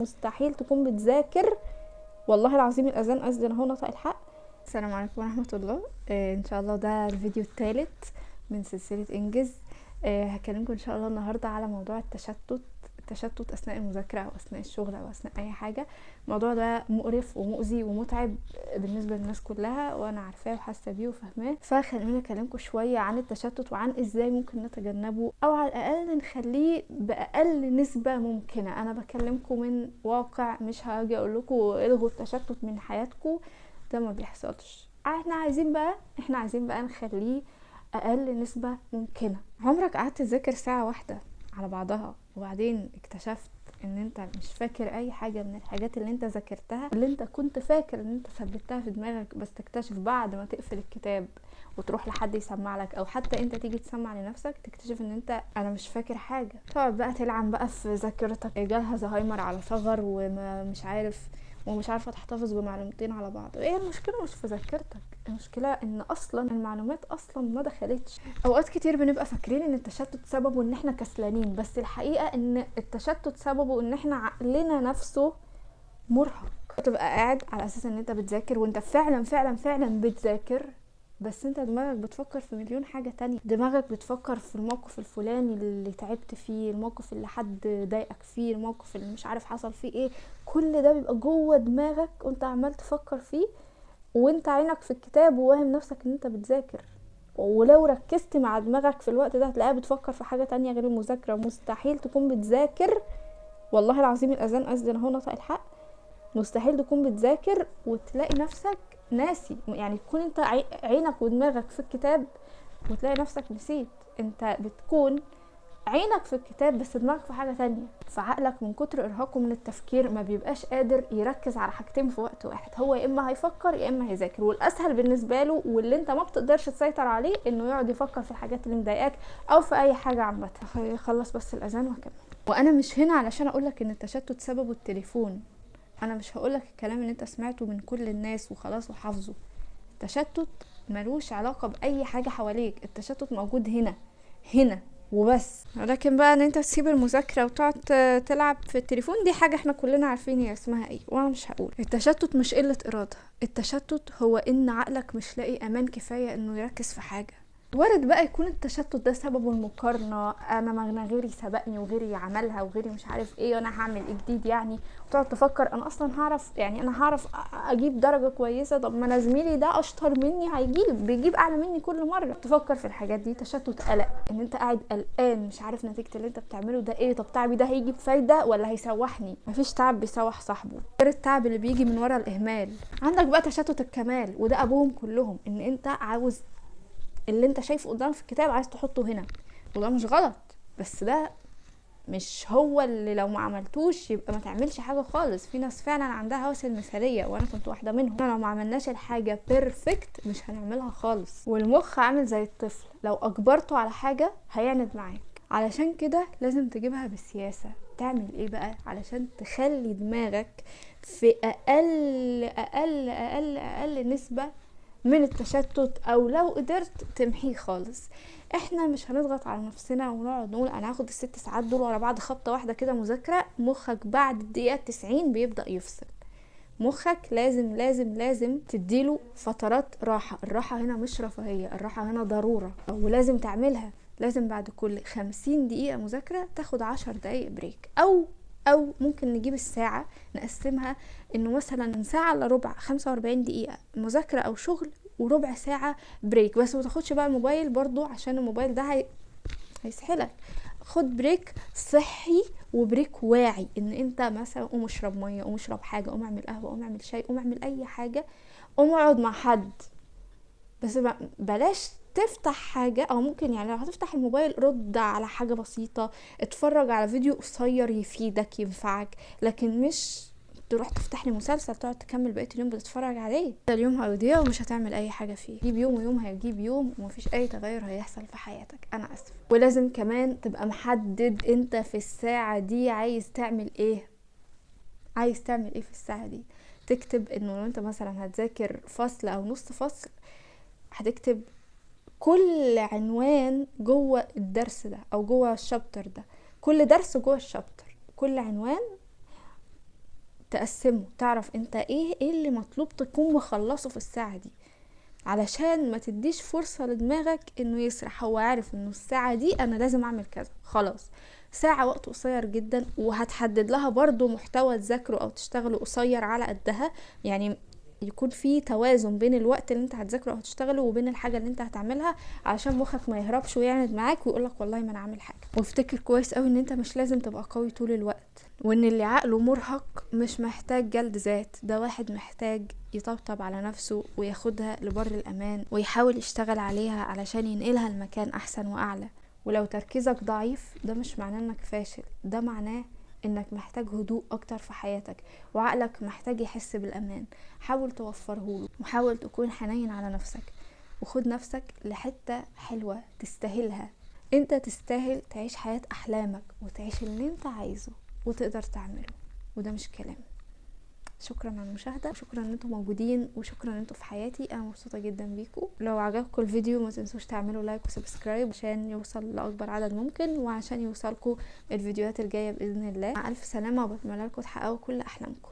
مستحيل تكون بتذاكر. والله العظيم الاذان اذن اهو، نطق الحق. السلام عليكم ورحمه الله. ان شاء الله ده الفيديو الثالث من سلسله انجز. هكلمكم ان شاء الله النهارده على موضوع التشتت اثناء المذاكره او اثناء الشغل او اثناء اي حاجه. الموضوع ده مقرف ومؤذي ومتعب بالنسبه للناس كلها، وانا عارفاه وحاسه بيه وفاهماه. فخليني اكلمكم شويه عن التشتت وعن ازاي ممكن نتجنبه، او على الاقل نخليه باقل نسبه ممكنه. انا بكلمكم من واقع، مش هاجي اقول لكم الغوا التشتت من حياتكم، ده ما بيحصلش. احنا عايزين بقى نخليه اقل نسبه ممكنه. عمرك قعدت تذاكر ساعه واحده على بعضها وبعدين اكتشفت ان انت مش فاكر اي حاجة من الحاجات اللي انت ذاكرتها، اللي انت كنت فاكر ان انت ثبتها في دماغك، بس تكتشف بعد ما تقفل الكتاب وتروح لحد يسمع لك، او حتى انت تيجي تسمع لنفسك تكتشف ان انا مش فاكر حاجة. تقعد بقى تلعن بقى في ذاكرتك، جالها زهايمر على صغر ومش عارفة تحتفظ بمعلومتين على بعض. ايه المشكلة؟ مش في ذاكرتك، المشكلة ان اصلا المعلومات اصلا ما دخلتش. اوقات كتير بنبقى فاكرين ان التشتت سببه ان احنا كسلانين، بس الحقيقة ان التشتت سببه ان احنا عقلنا نفسه مرهق. تبقى قاعد على اساس ان انت بتذاكر، وانت فعلا فعلا فعلا بتذاكر، بس انت دماغك بتفكر في مليون حاجة تانية. دماغك بتفكر في الموقف الفلاني اللي تعبت فيه، الموقف اللي حد ضايقك فيه، الموقف اللي مش عارف حصل فيه ايه. كل ده بيبقى جوه دماغك وانت عمال تفكر فيه، وانت عينك في الكتاب وواهم نفسك ان انت بتذاكر. ولو ركزت مع دماغك في الوقت ده هتلاقيها بتفكر في حاجة تانية غير المذاكرة. مستحيل تكون بتذاكر، والله العظيم الاذان اذن اهو، نطق الحق. مستحيل تكون بتذاكر وتلاقي نفسك ناسي. يعني تكون انت عينك ودماغك في الكتاب وتلاقي نفسك نسيت. انت بتكون عينك في الكتاب بس دماغك في حاجة تانية. فعقلك من كتر ارهاقه من التفكير ما بيبقاش قادر يركز على حاجتين في وقت واحد. هو يا اما هيفكر يا اما هيذاكر، والاسهل بالنسبة له واللي انت ما بتقدرش تسيطر عليه انه يقعد يفكر في الحاجات اللي مضايقاك او في اي حاجة عامة. خلص بس الاذان وهكمل. وانا مش هنا علشان اقولك ان التشتت سببه التليفون. انا مش هقولك الكلام اللي انت سمعته من كل الناس وخلاص وحافظه. التشتت ملوش علاقة باي حاجة حواليك، التشتت موجود هنا وبس. لكن بقى ان انت تسيب المذاكرة وتقعد تلعب في التليفون، دي حاجة احنا كلنا عارفين هي اسمها ايه، وانا مش هقول. التشتت مش قلة ارادة، التشتت هو ان عقلك مش لاقي امان كفاية انه يركز في حاجة. وارد بقى يكون التشتت ده سببه المقارنة، انا غيري سبقني وغيري عملها وغيري مش عارف ايه، وانا هعمل ايه جديد يعني. وتقعد تفكر انا اصلا هعرف، يعني انا هعرف اجيب درجة كويسة، طب ما انا زميلي ده اشطر مني بيجيب اعلى مني كل مرة. تفكر في الحاجات دي تشتت قلق، ان انت قاعد قلقان مش عارف نتيجة اللي انت بتعمله ده ايه. طب تعبي ده هيجيب فايدة ولا هيسوحني؟ مفيش تعب بيسوح صاحبه غير التعب اللي بيجي من ورا الاهمال. عندك بقى تشتت الكمال، وده ابوهم كلهم، ان انت عاوز اللي انت شايفه قدامك في الكتاب عايز تحطه هنا. وده مش غلط، بس ده مش هو اللي لو ما عملتوش يبقى ما تعملش حاجة خالص. في ناس فعلا عندها هوس المثالية وانا كنت واحدة منهم. لو ما عملناش الحاجة بيرفكت مش هنعملها خالص. والمخ عامل زي الطفل، لو اجبرته على حاجة هيعند معاك. علشان كده لازم تجيبها بالسياسة. تعمل ايه بقى علشان تخلي دماغك في اقل نسبة من التشتت، او لو قدرت تمحيه خالص. احنا مش هنضغط على نفسنا ونقعد نقول انا هاخد ال6 ساعات دول ورا بعض خبطة واحدة كده مذاكرة. مخك بعد الدقيقة 90 بيبدأ يفصل. مخك لازم لازم لازم تديله فترات راحة. الراحة هنا مش رفاهية، الراحة هنا ضرورة ولازم تعملها. لازم بعد كل 50 دقيقة مذاكرة تاخد 10 دقايق بريك، او ممكن نجيب الساعة نقسمها انه مثلا ساعة الا ربع، 45 دقيقة مذاكرة او شغل وربع ساعة بريك. بس ما تاخدش بقى الموبايل برضو، عشان الموبايل ده هيسحلك. خد بريك صحي وبريك واعي، ان انت مثلا قوم اشرب مية، قوم اشرب حاجة، قوم اعمل قهوة، قوم اعمل شاي، قوم اعمل اي حاجة، قوم اقعد مع حد. بس بلاش تفتح حاجة، او ممكن يعني لو هتفتح الموبايل رد على حاجة بسيطة، اتفرج على فيديو قصير يفيدك ينفعك، لكن مش تروح تفتح لي مسلسل تقعد تكمل بقية اليوم بتتفرج عليه. اليوم هيضيع ومش هتعمل اي حاجة فيه. يجيب يوم ويوم هيجيب يوم ومفيش اي تغير هيحصل في حياتك. انا اسف. ولازم كمان تبقى محدد انت في الساعة دي عايز تعمل ايه. في الساعة دي تكتب انه لو انت مثلا هتذاكر فصل او نص فصل، هتكتب كل عنوان جوه الدرس ده او جوه الشابتر ده. كل درس جوه الشابتر، كل عنوان تقسمه، تعرف انت ايه اللي مطلوب تكون مخلصه في الساعة دي، علشان ما تديش فرصة لدماغك انه يسرح. هو عارف انه الساعة دي انا لازم اعمل كذا، خلاص ساعة وقت قصير جدا، وهتحدد لها برضو محتوى تذاكره او تشتغله قصير على قدها، يعني يكون في توازن بين الوقت اللي انت هتذاكره او تشتغله وبين الحاجة اللي انت هتعملها، علشان مخك ما يهربش ويعند معاك ويقولك والله ما انا عامل حاجة. وافتكر كويس قوي ان انت مش لازم تبقى قوي طول الوقت، وان اللي عقله مرهق مش محتاج جلد ذات، ده واحد محتاج يطبطب على نفسه وياخدها لبر الامان ويحاول يشتغل عليها علشان ينقلها لمكان احسن واعلى. ولو تركيزك ضعيف ده مش معناه انك فاشل، ده معناه انك محتاج هدوء اكتر في حياتك، وعقلك محتاج يحس بالامان. حاول توفره له، وحاول تكون حنين على نفسك، وخد نفسك لحتة حلوة تستاهلها. انت تستاهل تعيش حياة احلامك وتعيش اللي انت عايزه وتقدر تعمله، وده مش كلام. شكرا على المشاهدة، وشكرا ان انتم موجودين، وشكرا ان انتم في حياتي. انا مبسوطة جدا بيكم. لو عجبكم الفيديو ما تنسوش تعملوا لايك وسبسكرايب عشان يوصل لاكبر عدد ممكن، وعشان يوصلكم الفيديوهات الجاية باذن الله. مع الف سلامة، وبتمنى لكم تحققوا كل احلامكم.